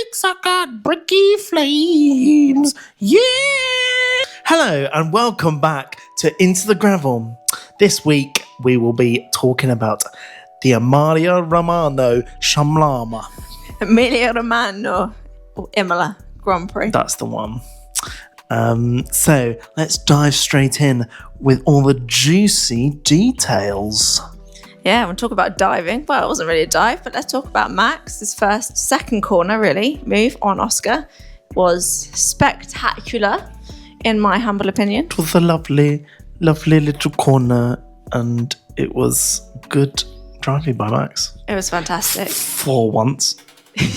legs I got bricky flames. Yeah! Hello and welcome back to Into the Gravel. This week we will be talking about the Emilia-Romagna Shamlama. Emilia-Romagna or Imola Grand Prix. That's the one. So let's dive straight in with all the juicy details. Yeah, we'll talk about diving. Well, it wasn't really a dive, but let's talk about Max. His second corner, really, move on Oscar was spectacular, in my humble opinion. It was a lovely, lovely little corner, and it was good driving by Max. It was fantastic. For once,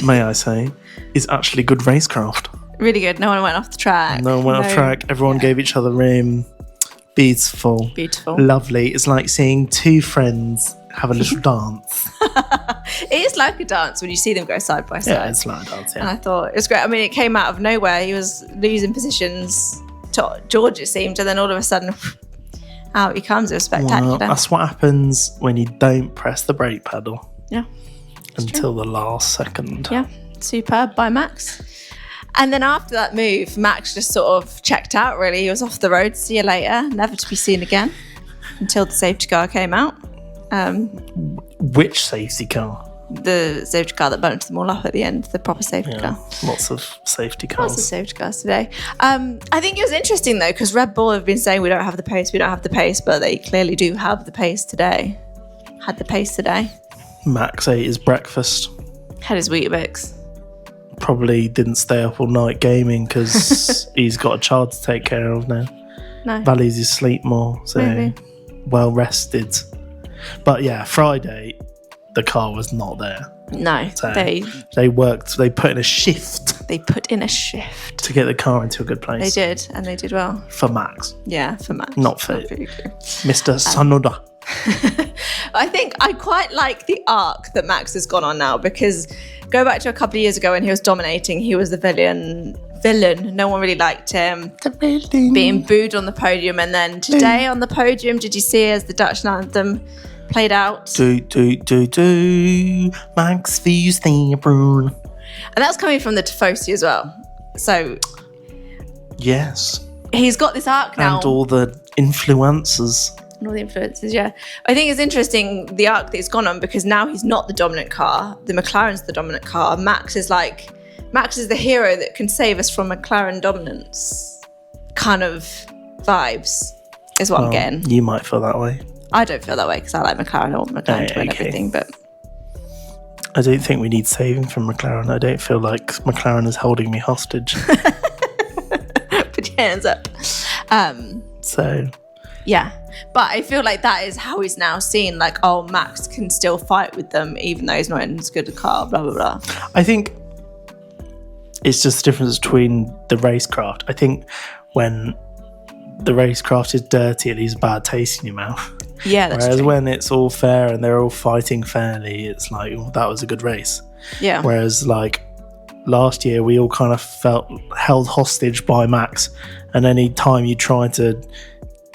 may I say, is actually good racecraft. Really good. No one went off the track. No one went off track. Everyone gave each other room. Beautiful. Beautiful. Lovely. It's like seeing two friends have a little dance. It is like a dance when you see them go side by side. Yeah, it's like a dance, yeah. And I thought it was great. I mean, it came out of nowhere. He was losing positions to George, it seemed, and then all of a sudden, out he comes. It was spectacular. Well, that's what happens when you don't press the brake pedal. Yeah. Until the last second. Yeah. Superb by Max. And then after that move, Max just sort of checked out, really. He was off the road. See you later. Never to be seen again until the safety car came out. Which safety car? The safety car that bumped them all up at the end, the proper safety car. Lots of safety cars. Lots of safety cars today. I think it was interesting, though, because Red Bull have been saying we don't have the pace, but they clearly do have the pace today. Had the pace today. Max ate his breakfast. Had his Weetabix. Probably didn't stay up all night gaming because he's got a child to take care of now. No. Values his sleep more, so Maybe. Well rested. But yeah, Friday, the car was not there. No, So they put in a shift put in a shift. to get the car into a good They place. did, and they did well. For Max, Yeah, for Max. not for you. Mr. Sanoda. I think I quite like the arc that Max has gone on now, because go back to a couple of years ago when he was dominating, he was the villain. No one really liked him. Being booed on the podium, and then today on the podium, did you see as the Dutch anthem played out? Do, Max Verstappen. And that's coming from the Tifosi as well. So Yes. he's got this arc now. And all the influencers. And all the influences, yeah. I think it's interesting, the arc that he's gone on, because now he's not the dominant car. The McLaren's the dominant car. Max is the hero that can save us from McLaren dominance kind of vibes, is what I'm getting. You might feel that way. I don't feel that way because I like McLaren. I want McLaren to win everything, but I don't think we need saving from McLaren. I don't feel like McLaren is holding me hostage. put your hands up. So, Yeah. But I feel like that is how he's now seen, like, oh, Max can still fight with them even though he's not in as good a car, blah, blah, blah. I think it's just the difference between the racecraft. I think when the racecraft is dirty, it leaves a bad taste in your mouth. Yeah, that's Whereas true. when it's all fair and they're all fighting fairly, it's like, oh, that was a good race. Yeah. Whereas like last year, we all kind of felt held hostage by Max, and any time you tried to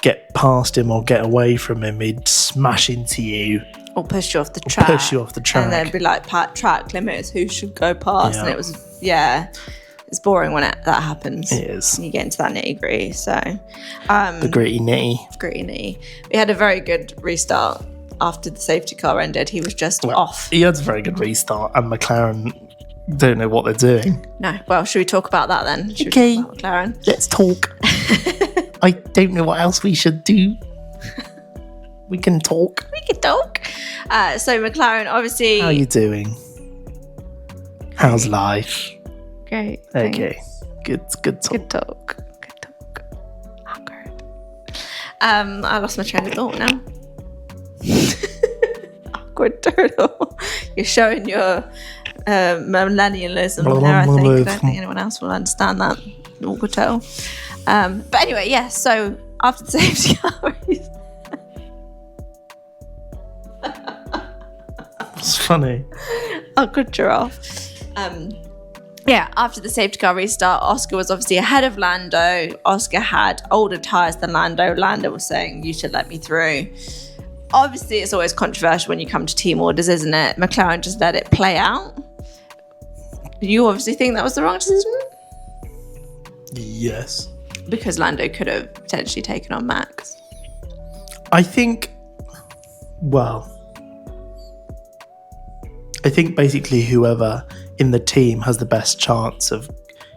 get past him or get away from him, he'd smash into you. Or push you off the track. And then be like, track limits, who should go past. Yeah. And it was, it's boring when that happens. It is. And you get into that nitty gritty. So, The gritty nitty. We had a very good restart after the safety car ended. He was just off. He had a very good restart, and McLaren don't know what they're doing. No. Well, should we talk about that then? Should Okay. we talk about McLaren? Let's talk. I don't know what else we should do. We can talk. We can talk. So McLaren, obviously. How are you doing? How's life? Great. Okay. Good talk. Good talk. Awkward. I lost my train of thought now. Awkward turtle. You're showing your millennialism there, I think. I don't think anyone else will understand that. Awkward turtle. But anyway, yeah, so after the safety car race. It's funny. Awkward giraffe. After the safety car restart, Oscar was obviously ahead of Lando. Oscar had older tyres than Lando. Lando was saying, you should let me through. Obviously, it's always controversial when you come to team orders, isn't it? McLaren just let it play out. You obviously think that was the wrong decision? Yes. Because Lando could have potentially taken on Max. I think basically whoever in the team has the best chance of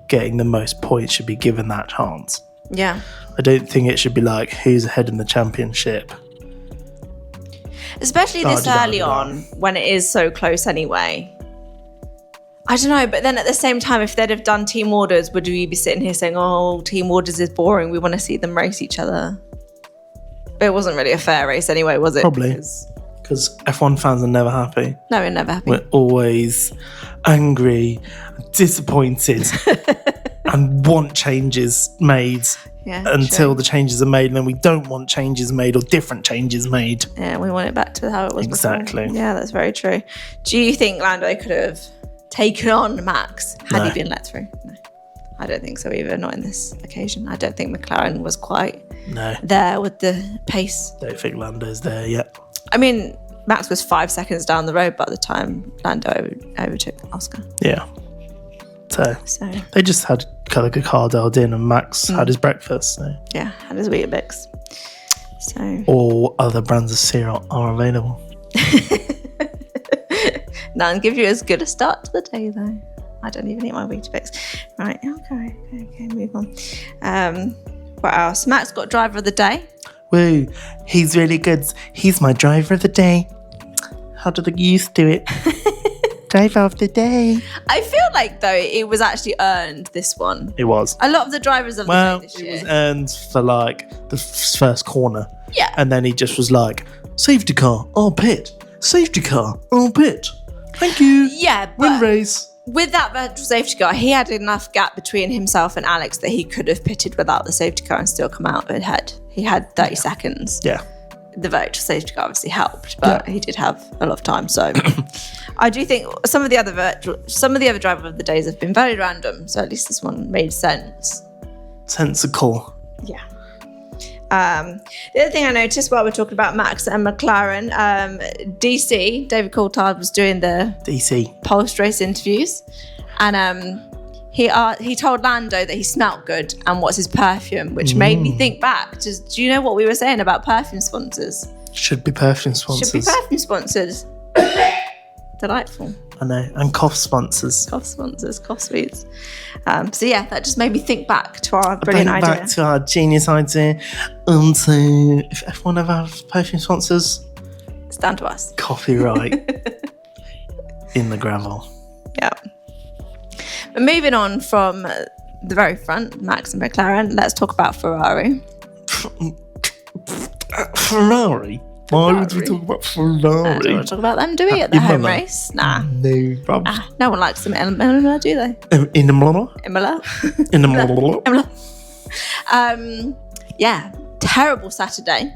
getting the most points should be given that chance. Yeah. I don't think it should be like who's ahead in the championship. Especially this early on when it is so close anyway. I don't know, but then at the same time, if they'd have done team orders, would we be sitting here saying, oh, team orders is boring, we want to see them race each other? But it wasn't really a fair race anyway, was it? Probably. Because F1 fans are never happy. No, we're never happy. We're always angry, disappointed, and want changes made until the changes are made, and then we don't want changes made or different changes made. Yeah, we want it back to how it was exactly. before. Yeah, that's very true. Do you think Lando could have taken on Max had he been let through? No, I don't think so either, not in this occasion. I don't think McLaren was quite there with the pace. Don't think Lando's there yet. I mean, Max was 5 seconds down the road by the time Lando overtook Oscar. Yeah. So they just had the car dialed in and Max had his breakfast. So. Yeah, had his Weetabix. So. All other brands of cereal are available. None give you as good a start to the day, though. I don't even eat my Weetabix. Right, okay, move on. What else? Max got driver of the day. Woo, he's really good. He's my driver of the day. How do the youth do it? Driver of the day. I feel like, though, it was actually earned, this one. It was. A lot of the drivers of the day this year. It was earned for, the first corner. Yeah. And then he just was like, safety car, I'll pit. Safety car, I'll pit. Thank you. Yeah, but win race. With that virtual safety car, he had enough gap between himself and Alex that he could have pitted without the safety car and still come out ahead. He had 30 seconds. Yeah. The virtual safety car obviously helped, but he did have a lot of time. So I do think some of the other driver of the days have been very random. So at least this one made sense. Sensical. Yeah. The other thing I noticed while we're talking about Max and McLaren, DC, David Coulthard was doing the post-race interviews, and he told Lando that he smelled good and what's his perfume, which made me think back. Do you know what we were saying about perfume sponsors? Should be perfume sponsors. Delightful. I know. And cough sponsors. Cough sweets. So yeah, that just made me think back to our brilliant idea. Back to our genius idea. So if everyone ever has perfume sponsors, it's down to us. Copyright in the gravel. Yeah. But moving on from the very front, Max and McLaren, let's talk about Ferrari. Ferrari? Why would we talk about Ferrari? Don't want to talk about them, do we, at the home race? Nah. No problem. No one likes them in Imola, do they? In Imola? In Imola. Yeah, terrible Saturday.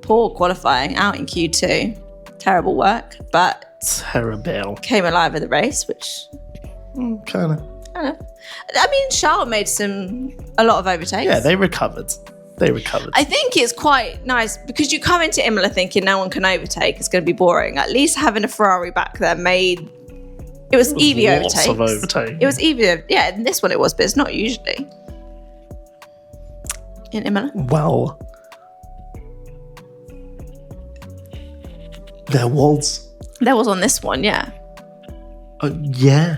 Poor qualifying, out in Q2. Terrible work, but... Terrible. Came alive at the race, which... Kind of. I mean, Charles made a lot of overtakes. Yeah, they recovered. I think it's quite nice because you come into Imola thinking no one can overtake. It's going to be boring. At least having a Ferrari back there made it was easy overtakes. Lots of overtakes. It was easy. Yeah, in this one it was, but it's not usually in Imola. Well, there was. There was on this one, yeah. Yeah.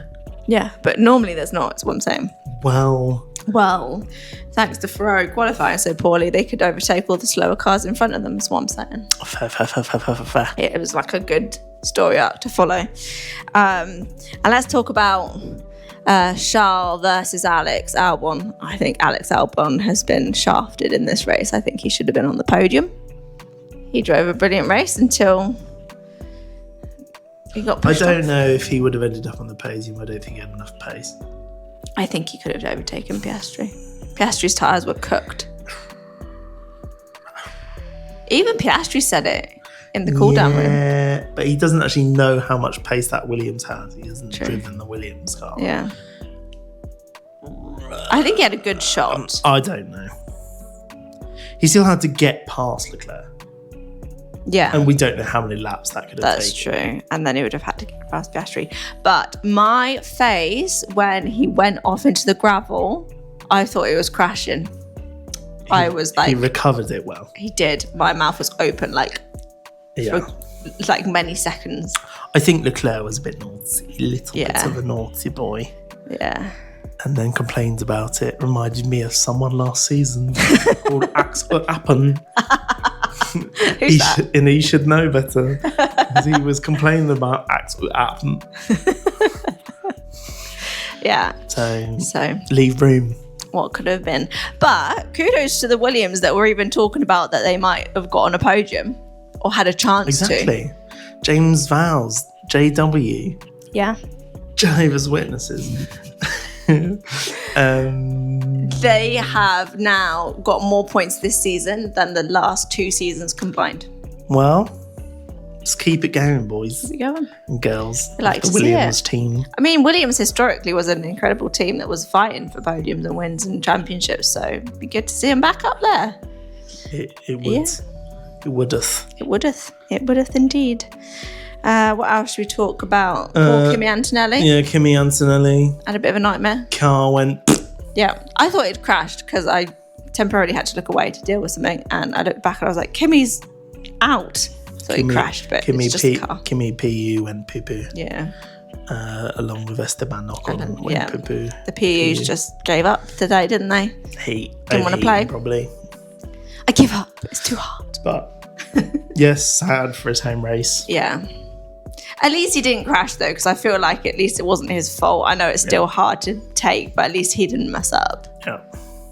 Yeah, but normally there's not. That's what I'm saying. Well, thanks to Ferrari qualifying so poorly, they could overtake all the slower cars in front of them, is what I'm saying. Fair. It was like a good story arc to follow. And let's talk about Charles versus Alex Albon. I think Alex Albon has been shafted in this race. I think he should have been on the podium. He drove a brilliant race until he got pushed I don't off. know if he would have ended up on the podium. I don't think he had enough pace. I think he could have overtaken Piastri. Piastri's tyres were cooked. Even Piastri said it in the cool-down room. Yeah, but he doesn't actually know how much pace that Williams has. He hasn't driven the Williams car. Yeah. I think he had a good shot. I don't know. He still had to get past Leclerc. Yeah. And we don't know how many laps that could have That's taken. true. And then he would have had to get past Piastri. But my face when he went off into the gravel, I thought he was crashing. I was like... He recovered it well. He did. My mouth was open Yeah. for like many seconds. I think Leclerc was a bit naughty. A little bit Yeah. of a naughty boy. Yeah. And then complained about it. Reminded me of someone last season called Axel Appen. Who's that? And he should know better. 'Cause he was complaining about Axel Appen. Yeah. So leave room. What could have been. But kudos to the Williams that were even talking about that they might have got on a podium or had a chance to. Exactly. James Vowles, JW, Yeah. Jehovah's Witnesses. They have now got more points this season than the last 2 seasons combined. Well, let's keep it going, boys How's it going? and girls. I like the to see Williams it. team. I mean, Williams historically was an incredible team that was fighting for podiums and wins and championships, so it'd be good to see them back up there. It would. Yeah. It would've. It would've indeed. What else should we talk about? Poor Kimi Antonelli Yeah, Kimi Antonelli. had a bit of a nightmare. Car went. Yeah, I thought it crashed because I temporarily had to look away to deal with something, and I looked back and I was like, Kimi's out. So it crashed, but it's just a car. Kimi PU went poo-poo. Yeah. Along with Esteban Ocon And, went yeah. poo-poo. The PUs just gave up today, didn't they? Didn't want to play. Probably. I give up. It's too hard. But yes, sad for his home race. Yeah. At least he didn't crash though, because I feel like at least it wasn't his fault. I know it's still hard to take, but at least he didn't mess up. Yeah.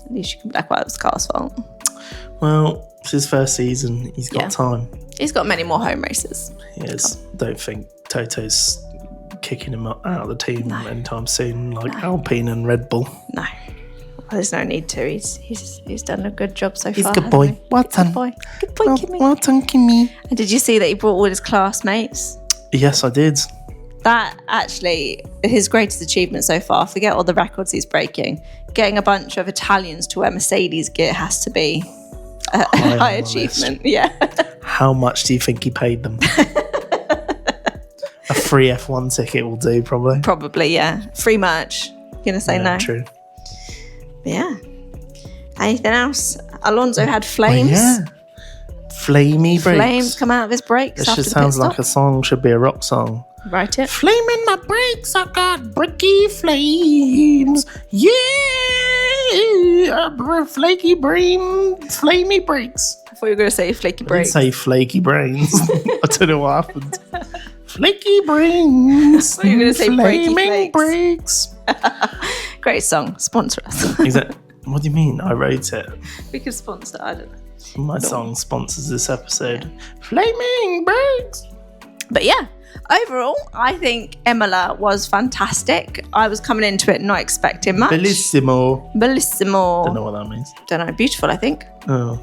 At least you can be like, well, it was the car's fault. Well, it's his first season. He's got time. He's got many more home races. He is. Don't think Toto's kicking him out of the team anytime soon, like Alpine and Red Bull. No. Well, there's no need to. He's done a good job so He's far. a good boy. Well done. Good boy. Good boy, Kimi. Well done, Kimi. And did you see that he brought all his classmates? Yes, I did. That actually his greatest achievement so far. Forget all the records he's breaking. Getting a bunch of Italians to wear Mercedes gear has to be a high achievement. Yeah. How much do you think he paid them? A free F1 ticket will do, probably. Probably, yeah. Free merch. You're gonna say no. True. But yeah. Anything else? Alonso had flames. Yeah. Flamey brakes. Flames come out of his brakes. This after just the pit sounds stop. like a song. Should be a rock song. Write it. Flame in my brakes, I got bricky flames. Yeah, flaky brain, flamey brakes. I thought you were going to say flaky I didn't brakes. say flaky brains. I don't know what happened. Flaky brains. thought you were gonna say breaky flaming flakes. brakes. Great song. Sponsor us. Is that? What do you mean? I wrote it. We could sponsor. I don't know. My song sponsors this episode. Flaming brakes. But yeah, overall, I think Imola was fantastic. I was coming into it not expecting much. Bellissimo. Bellissimo. Don't know what that means. Don't know. Beautiful, I think. Oh.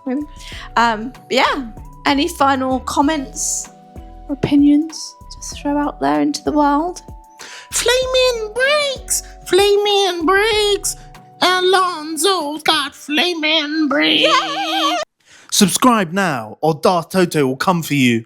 Maybe. Yeah. Any final comments or opinions to throw out there into the world? Flaming brakes, flaming brakes. Alonso's got flaming brakes. Yeah! Subscribe now, or Darth Toto will come for you.